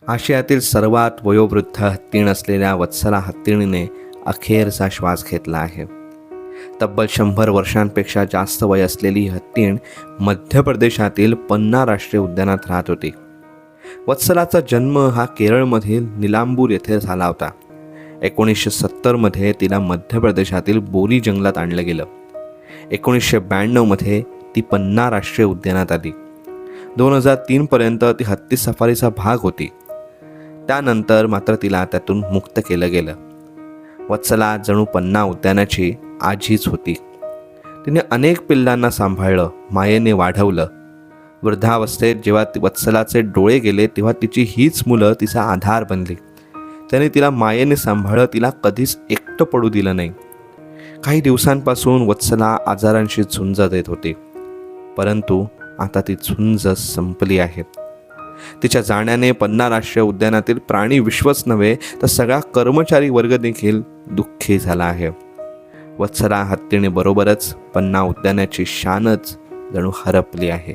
आशियातील सर्वात वयोवृद्ध हत्तीण असलेल्या वत्सला हत्तीणीने अखेरचा श्वास घेतला आहे. तब्बल 100 वर्षांपेक्षा जास्त वय असलेली ही हत्तीण मध्य प्रदेशातील पन्ना राष्ट्रीय उद्यानात राहत होती. वत्सलाचा जन्म हा केरळमधील निलांबूर येथे झाला होता. 1970मध्ये तिला मध्य प्रदेशातील बोरी जंगलात आणलं गेलं. 1992मध्ये ती पन्ना राष्ट्रीय उद्यानात आली. 2003पर्यंत ती हत्ती सफारीचा भाग होती. त्यानंतर मात्र तिला त्यातून मुक्त केलं गेलं. वत्सला जणू पन्ना उद्यानाची आजीच होती. तिने अनेक पिल्लांना सांभाळलं, मायेने वाढवलं. वृद्धावस्थेत जेव्हा वत्सलाचे डोळे गेले तेव्हा तिची हीच मुलं तिचा आधार बनली. त्याने तिला मायेने सांभाळलं, तिला कधीच एकटं पडू दिलं नाही. काही दिवसांपासून वत्सला आजारांशी झुंज देत होती, परंतु आता ती झुंज संपली आहे. तिच्या जाण्याने पन्ना राष्ट्रीय उद्यानातील प्राणी विश्वच नव्हे तर सगळा कर्मचारी वर्ग देखील दुःखी झाला आहे. वत्सला हत्तीणीबरोबरच पन्ना उद्यानाची शानच जणू हरपली आहे.